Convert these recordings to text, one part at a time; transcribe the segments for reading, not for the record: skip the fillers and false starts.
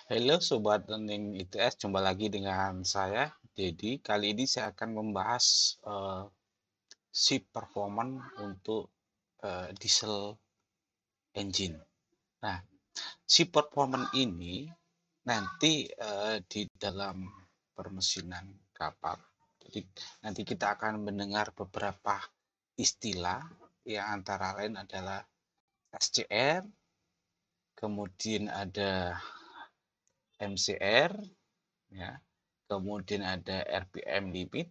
Halo Sobat Learning ITS, jumpa lagi dengan saya. Jadi kali ini saya akan membahas shift performance untuk diesel engine. Nah, shift performance ini nanti di dalam permesinan kapal. Jadi nanti kita akan mendengar beberapa istilah yang antara lain adalah SCR, kemudian ada MCR, ya, kemudian ada RPM limit,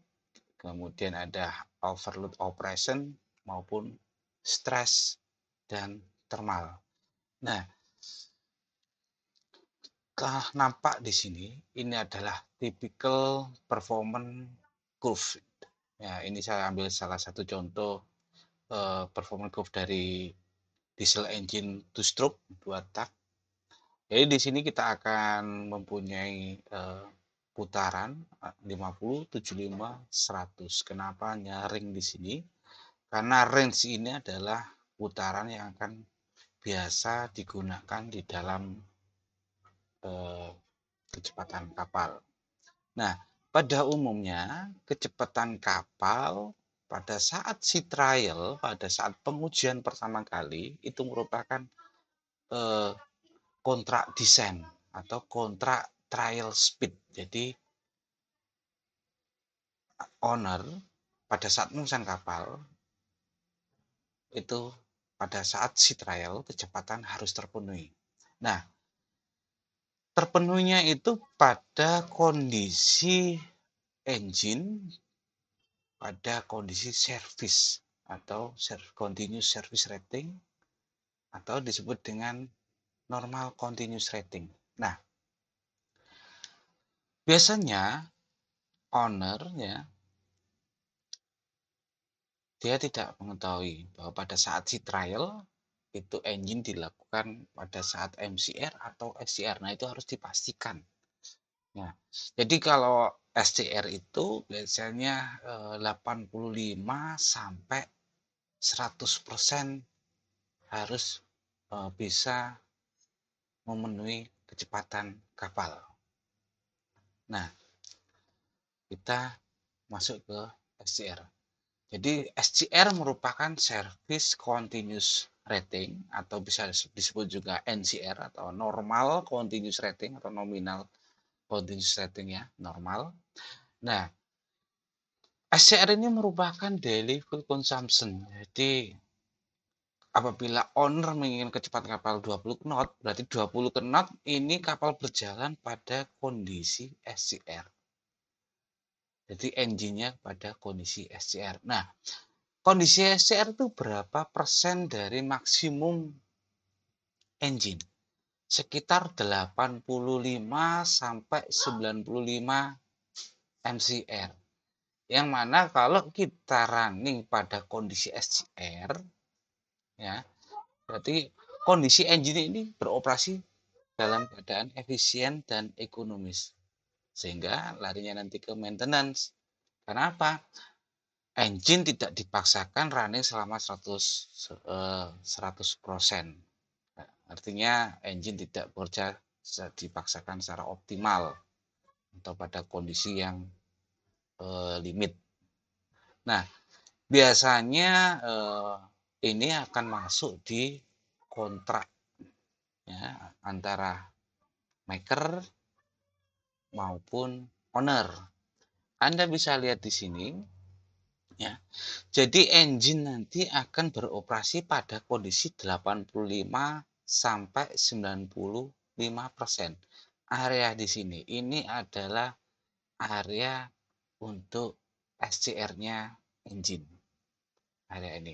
kemudian ada overload operation maupun stress dan thermal. Nah, nampak di sini ini adalah typical performance curve. Ya, ini saya ambil salah satu contoh performance curve dari diesel engine two stroke 2 tak. Jadi di sini kita akan mempunyai putaran 50, 75, 100. Kenapa nyaring di sini? Karena range ini adalah putaran yang akan biasa digunakan di dalam kecepatan kapal. Nah, pada umumnya kecepatan kapal pada saat sea trial, pada saat pengujian pertama kali itu merupakan kontrak desain atau kontrak trial speed. Jadi owner pada saat memesan kapal itu pada saat sea trial kecepatan harus terpenuhi. Nah, terpenuhinya itu pada kondisi engine pada kondisi service atau continuous service rating atau disebut dengan normal continuous rating. Nah, biasanya owner ya dia tidak mengetahui bahwa pada saat si trial itu engine dilakukan pada saat MCR atau SCR. Nah, itu harus dipastikan. Nah, jadi kalau SCR itu biasanya 85 sampai 100% harus bisa memenuhi kecepatan kapal. Nah, kita masuk ke SCR. Jadi SCR merupakan Service Continuous Rating atau bisa disebut juga NCR atau Normal Continuous Rating atau Nominal Continuous Rating ya, normal. Nah, SCR ini merupakan daily fuel consumption. Jadi apabila owner menginginkan kecepatan kapal 20 knot, berarti 20 knot ini kapal berjalan pada kondisi SCR. Jadi engine-nya pada kondisi SCR. Nah, kondisi SCR itu berapa persen dari maksimum engine? Sekitar 85 sampai 95 MCR. Yang mana kalau kita running pada kondisi SCR, ya, berarti kondisi engine ini beroperasi dalam keadaan efisien dan ekonomis. Sehingga larinya nanti ke maintenance. Kenapa? Engine tidak dipaksakan running selama 100%. Artinya engine tidak bekerja dipaksakan secara optimal atau pada kondisi yang limit. Nah, biasanya ini akan masuk di kontrak ya, antara maker maupun owner. Anda bisa lihat di sini ya. Jadi engine nanti akan beroperasi pada kondisi 85 sampai 95%. Area di sini ini adalah area untuk SCR-nya engine. Area ini.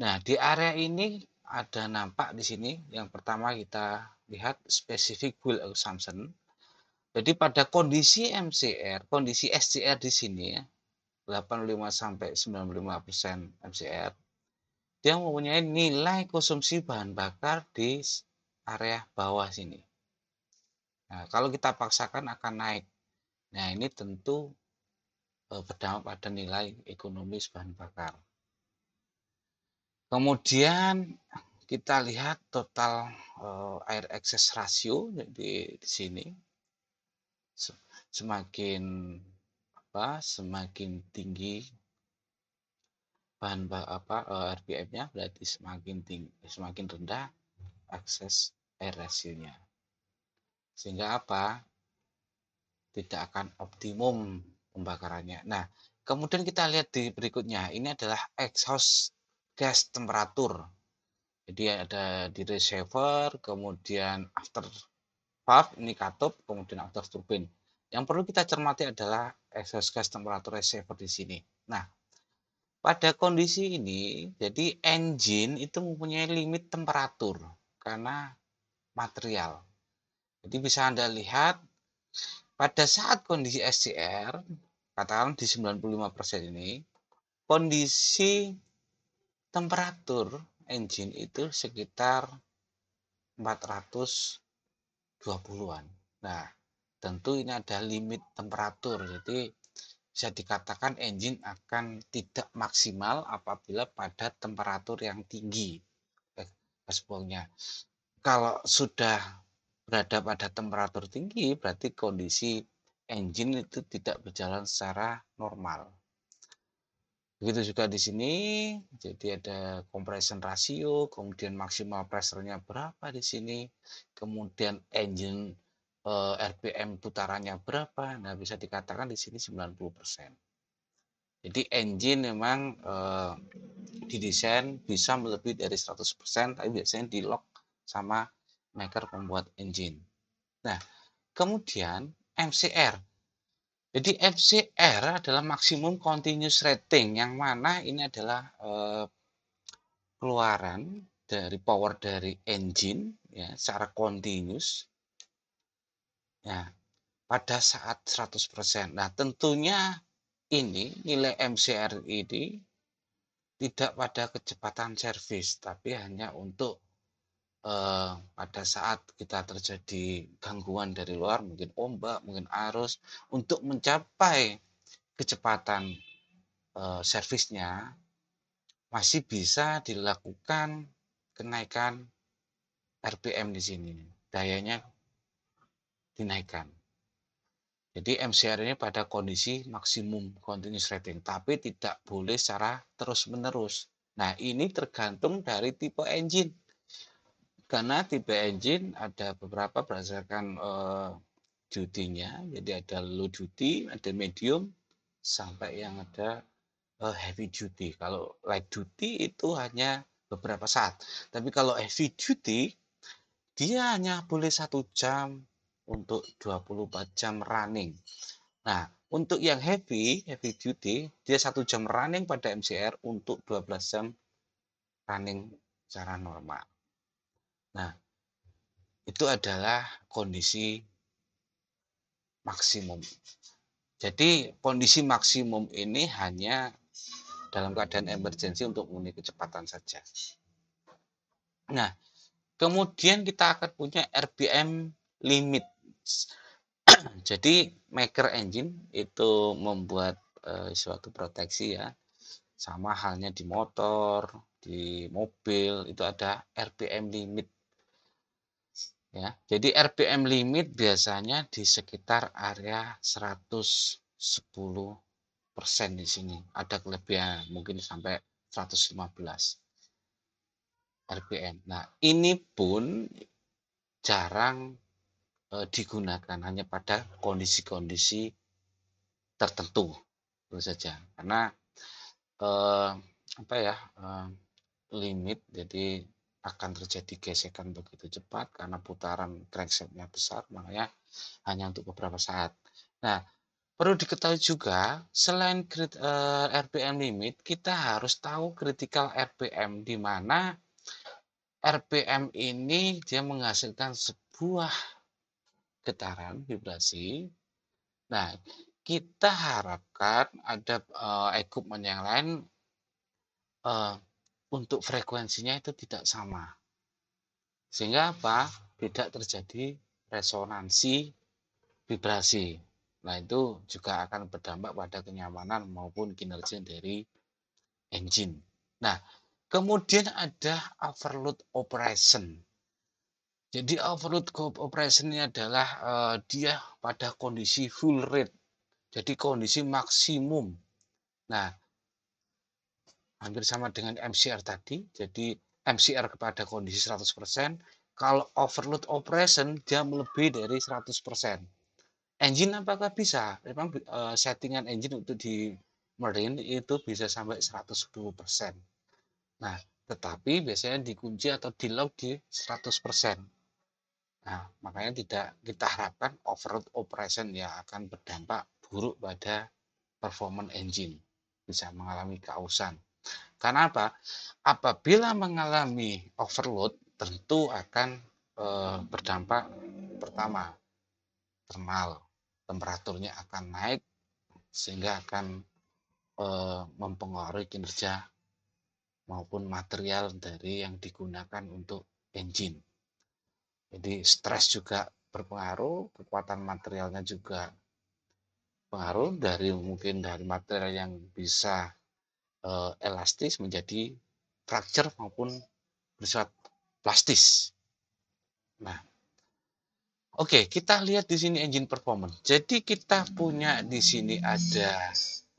Nah, di area ini ada nampak di sini yang pertama kita lihat specific fuel consumption. Jadi pada kondisi MCR, kondisi SCR di sini ya, 85 sampai 95% MCR, dia mempunyai nilai konsumsi bahan bakar di area bawah sini. Nah, kalau kita paksakan akan naik. Nah, ini tentu berdampak pada nilai ekonomis bahan bakar. Kemudian kita lihat total, air excess ratio, jadi di sini se semakin semakin tinggi RPM-nya, berarti semakin rendah excess air ratio-nya. Sehingga apa? Tidak akan optimum pembakarannya. Nah, kemudian kita lihat di berikutnya, ini adalah exhaust gas temperatur. Jadi ada di reservoir, kemudian after valve, ini katup, kemudian after turbine. Yang perlu kita cermati adalah exhaust gas temperatur reservoir di sini. Nah, pada kondisi ini, jadi engine itu mempunyai limit temperatur karena material. Jadi bisa Anda lihat pada saat kondisi SCR, katakan di 95% ini, kondisi temperatur engine itu sekitar 420-an. Nah, tentu ini ada limit temperatur. Jadi bisa dikatakan engine akan tidak maksimal apabila pada temperatur yang tinggi gas buangnya. Kalau sudah berada pada temperatur tinggi, berarti kondisi engine itu tidak berjalan secara normal. Begitu juga di sini, jadi ada compression ratio, kemudian maksimal pressure-nya berapa di sini, kemudian engine RPM putarannya berapa. Nah, bisa dikatakan di sini 90%. Jadi engine memang didesain bisa melebihi dari 100%, tapi biasanya di lock sama maker pembuat engine. Nah, kemudian MCR. Jadi MCR adalah maksimum continuous rating, yang mana ini adalah keluaran dari power dari engine ya secara continuous ya pada saat 100%. Nah, tentunya ini nilai MCR ini tidak pada kecepatan servis, tapi hanya untuk pada saat kita terjadi gangguan dari luar, mungkin ombak, mungkin arus, untuk mencapai kecepatan servisnya masih bisa dilakukan kenaikan RPM di sini, dayanya dinaikkan. Jadi MCR ini pada kondisi maksimum continuous rating, tapi tidak boleh secara terus-menerus. Nah, ini tergantung dari tipe engine. Karena tipe engine ada beberapa berdasarkan duty-nya, jadi ada low duty, ada medium, sampai yang ada heavy duty. Kalau light duty itu hanya beberapa saat. Tapi kalau heavy duty, dia hanya boleh 1 jam untuk 24 jam running. Nah, untuk yang heavy duty, dia 1 jam running pada MCR untuk 12 jam running secara normal. Nah, itu adalah kondisi maksimum. Jadi kondisi maksimum ini hanya dalam keadaan emergensi untuk memenuhi kecepatan saja. Nah, kemudian kita akan punya RPM limit. Jadi maker engine itu membuat suatu proteksi ya. Sama halnya di motor, di mobil itu ada RPM limit. Ya, jadi RPM limit biasanya di sekitar area 110% di sini. Ada kelebihan mungkin sampai 115 RPM. Nah, ini pun jarang digunakan hanya pada kondisi-kondisi tertentu, tentu saja. Karena eh, apa ya limit, jadi akan terjadi gesekan begitu cepat karena putaran crankshaftnya besar, makanya hanya untuk beberapa saat. Nah, perlu diketahui juga selain RPM limit, kita harus tahu critical RPM, di mana RPM ini dia menghasilkan sebuah getaran vibrasi. Nah, kita harapkan ada equipment yang lain untuk frekuensinya itu tidak sama. Sehingga apa? Tidak terjadi resonansi vibrasi. Nah, itu juga akan berdampak pada kenyamanan maupun kinerja dari engine. Nah, Kemudian ada overload operation. Jadi overload operation ini adalah, dia pada kondisi full rate, jadi kondisi maksimum. Nah, hampir sama dengan MCR tadi, jadi MCR kepada kondisi 100%, kalau overload operation dia melebihi dari 100%. Engine apakah bisa? Memang, settingan engine untuk di marine itu bisa sampai 110%. Nah, tetapi biasanya dikunci atau di-lock di 100%. Nah, makanya tidak kita harapkan overload operation yang akan berdampak buruk pada performance engine, bisa mengalami keausan. Karena apa? Apabila mengalami overload, tentu akan berdampak pertama, thermal, temperaturnya akan naik sehingga akan mempengaruhi kinerja maupun material dari yang digunakan untuk engine. Jadi stres juga berpengaruh, kekuatan materialnya juga pengaruh dari mungkin dari material yang bisa elastis menjadi fracture maupun bersifat plastis. Nah, oke, kita lihat di sini engine performance. Jadi kita punya di sini ada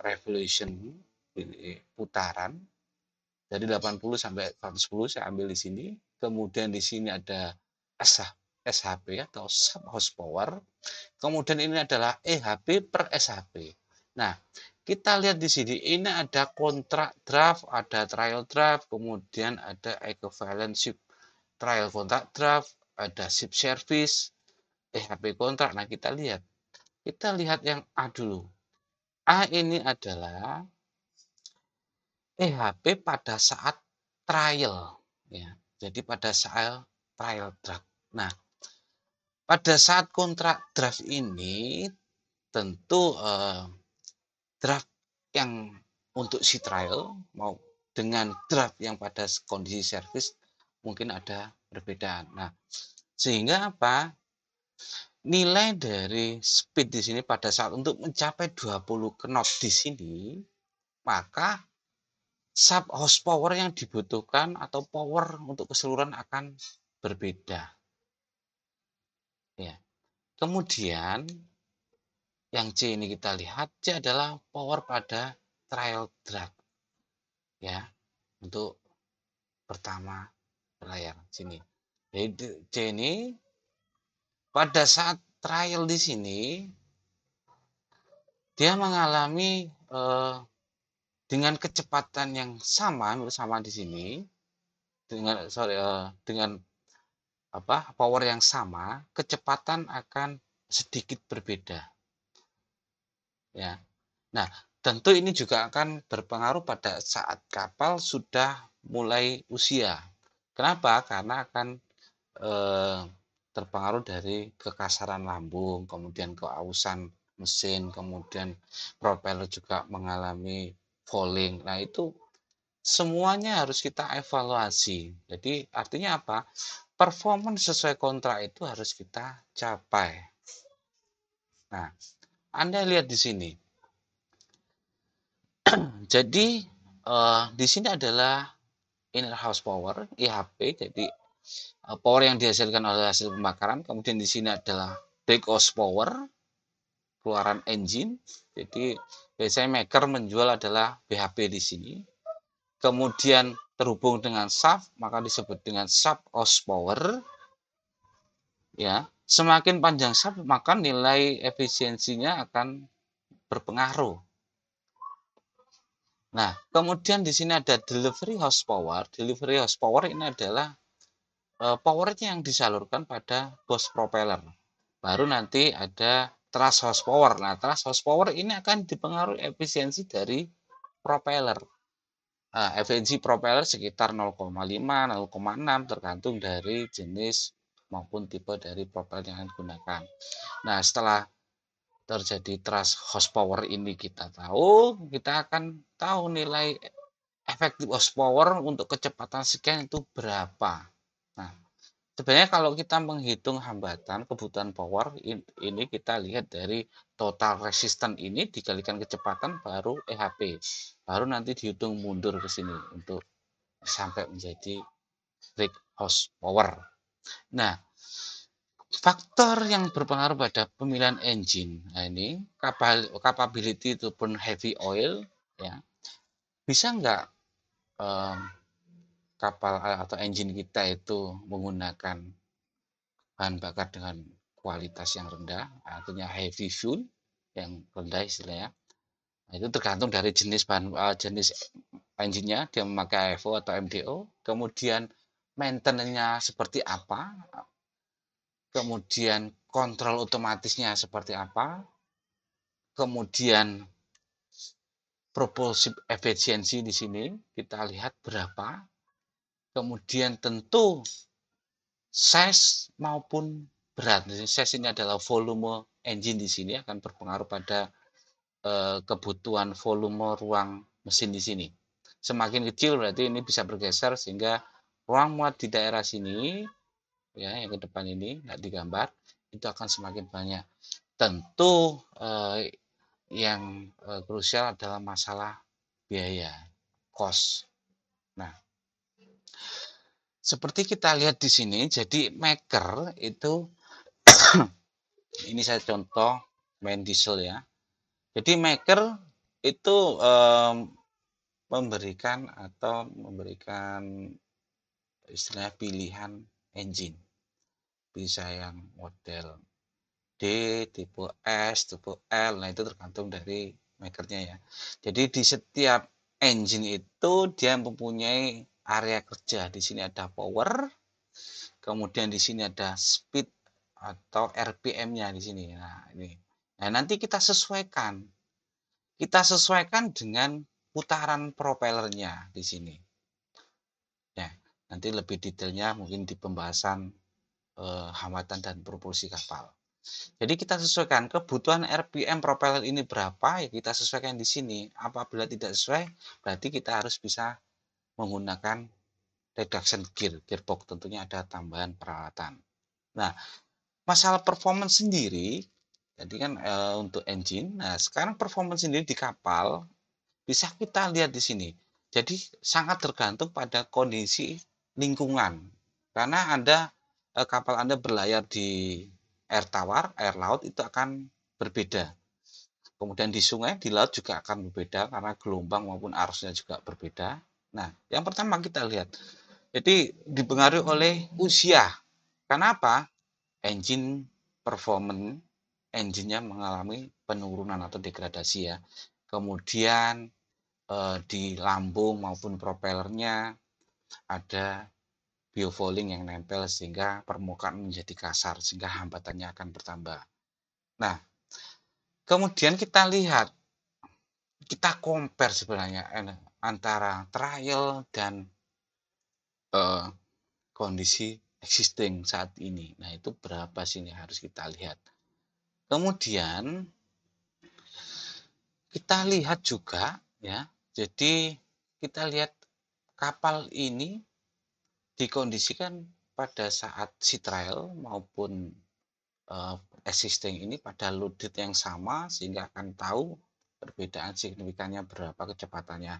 revolution, ini putaran dari 80 sampai 110 saya ambil di sini. Kemudian di sini ada SHP atau sub horsepower. Kemudian ini adalah EHP per SHP. Nah, kita lihat di sini ini ada kontrak draft, ada trial draft, kemudian ada equivalent ship trial kontrak draft, ada ship service, EHP kontrak. Nah, kita lihat yang A dulu. A ini adalah EHP pada saat trial, ya. Jadi pada saat trial draft. Nah, pada saat kontrak draft ini tentu draft yang untuk si trial mau dengan draft yang pada kondisi service mungkin ada perbedaan. Nah, sehingga apa? Nilai dari speed di sini pada saat untuk mencapai 20 knot di sini, maka sub horsepower yang dibutuhkan atau power untuk keseluruhan akan berbeda. Ya. Kemudian yang C ini kita lihat, C adalah power pada trial draft. Ya, untuk pertama berlayar sini. Jadi C ini pada saat trial di sini dia mengalami dengan kecepatan yang sama di sini dengan power yang sama, kecepatan akan sedikit berbeda. Ya. Nah, tentu ini juga akan berpengaruh pada saat kapal sudah mulai usia. Kenapa? Karena akan terpengaruh dari kekasaran lambung, kemudian keausan mesin, kemudian propeller juga mengalami falling. Nah, itu semuanya harus kita evaluasi. Jadi artinya apa? Performance sesuai kontrak itu harus kita capai. Nah, Anda lihat di sini. Jadi di sini adalah inner house power (IHP). Jadi power yang dihasilkan oleh hasil pembakaran. Kemudian di sini adalah back house power, keluaran engine. Jadi biasanya maker menjual adalah BHP di sini. Kemudian terhubung dengan shaft, maka disebut dengan sub horsepower. Ya, semakin panjang shaft, maka nilai efisiensinya akan berpengaruh. Nah, kemudian di sini ada delivery horsepower. Delivery horsepower ini adalah powernya yang disalurkan pada bos propeller. Baru nanti ada thrust horsepower. Nah, thrust horsepower ini akan dipengaruhi efisiensi dari propeller. Efisiensi propeller sekitar 0,5, 0,6 tergantung dari jenis maupun tipe dari propeller yang akan digunakan. Nah, setelah terjadi thrust horsepower ini kita akan tahu nilai efektif horsepower untuk kecepatan sekian itu berapa. Nah, sebenarnya kalau kita menghitung hambatan kebutuhan power ini kita lihat dari total resistance ini dikalikan kecepatan baru EHP. Baru nanti dihitung mundur ke sini untuk sampai menjadi brake horsepower. Nah, faktor yang berpengaruh pada pemilihan engine, nah ini capability to burn heavy oil, ya, bisa nggak um, kapal atau engine kita itu menggunakan bahan bakar dengan kualitas yang rendah, artinya heavy fuel yang rendah istilahnya. Nah, itu tergantung dari jenis engine-nya, dia memakai AFO atau MDO, kemudian maintenance-nya seperti apa, kemudian kontrol otomatisnya seperti apa, kemudian propulsive efisiensi di sini kita lihat berapa, kemudian tentu size maupun berat. Size ini adalah volume engine di sini akan berpengaruh pada kebutuhan volume ruang mesin di sini. Semakin kecil berarti ini bisa bergeser sehingga ruang muat di daerah sini, ya, yang ke depan ini nggak digambar, itu akan semakin banyak. Tentu yang krusial adalah masalah biaya, cost. Nah, seperti kita lihat di sini, jadi maker itu ini saya contoh main diesel ya. Jadi maker itu memberikan istilahnya pilihan engine. Bisa yang model D, tipe S, tipe L, nah itu tergantung dari makernya ya. Jadi di setiap engine itu dia mempunyai area kerja. Di sini ada power, kemudian di sini ada speed atau RPM-nya di sini. Nah, ini. Nah, nanti kita sesuaikan. Kita sesuaikan dengan putaran propellernya di sini. Ya, nanti lebih detailnya mungkin di pembahasan hambatan dan propulsi kapal. Jadi kita sesuaikan kebutuhan RPM propeller ini berapa, ya kita sesuaikan di sini. Apabila tidak sesuai, berarti kita harus bisa menggunakan reduction gearbox, tentunya ada tambahan peralatan. Nah, masalah performance sendiri, jadi kan untuk engine. Nah, sekarang performance sendiri di kapal bisa kita lihat di sini. Jadi sangat tergantung pada kondisi lingkungan. Karena kapal Anda berlayar di air tawar, air laut itu akan berbeda. Kemudian di sungai, di laut juga akan berbeda karena gelombang maupun arusnya juga berbeda. Nah, yang pertama kita lihat, jadi dipengaruhi oleh usia. Kenapa? Engine performance, engine-nya mengalami penurunan atau degradasi ya. Kemudian di lambung maupun propellernya ada biofouling yang nempel sehingga permukaan menjadi kasar sehingga hambatannya akan bertambah. Nah, kemudian kita lihat, kita compare sebenarnya antara trial dan kondisi existing saat ini. Nah, itu berapa sih yang harus kita lihat. Kemudian kita lihat juga ya. Jadi kita lihat kapal ini dikondisikan pada saat sea trial maupun existing ini pada loaded yang sama sehingga akan tahu perbedaan signifikannya berapa kecepatannya.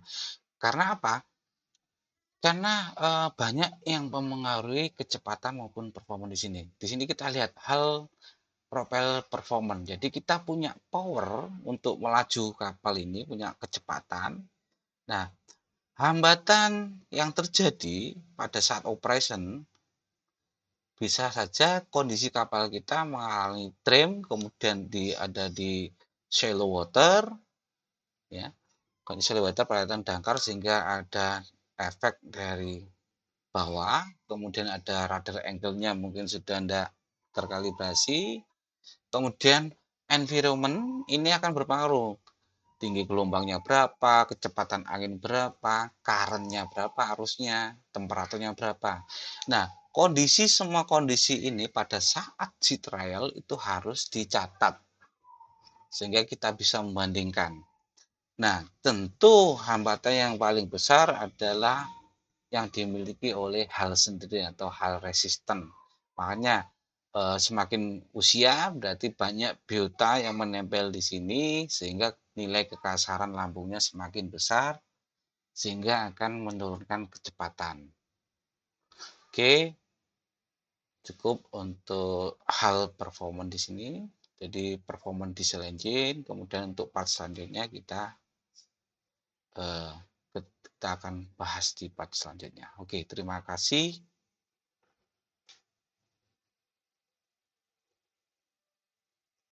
Karena apa? Karena banyak yang mempengaruhi kecepatan maupun performa di sini. Di sini kita lihat hal propel performance. Jadi kita punya power untuk melaju kapal ini, punya kecepatan. Nah, hambatan yang terjadi pada saat operation bisa saja kondisi kapal kita mengalami trim, kemudian ada di shallow water, ya, kondisi shallow water peralatan dangkal sehingga ada efek dari bawah, kemudian ada radar angle-nya mungkin sudah tidak terkalibrasi, kemudian environment ini akan berpengaruh. Tinggi gelombangnya berapa, kecepatan angin berapa, current-nya berapa, arusnya, temperaturnya berapa. Nah, semua kondisi ini pada saat sea trial itu harus dicatat sehingga kita bisa membandingkan. Nah, tentu hambatan yang paling besar adalah yang dimiliki oleh hal sendiri atau hal resisten. Makanya semakin usia berarti banyak biota yang menempel di sini sehingga nilai kekasaran lambungnya semakin besar. sehingga akan menurunkan kecepatan. Oke, cukup untuk hal performa di sini. Jadi performa diesel engine, kemudian untuk part selanjutnya eh, kita akan bahas di part selanjutnya. Oke, terima kasih.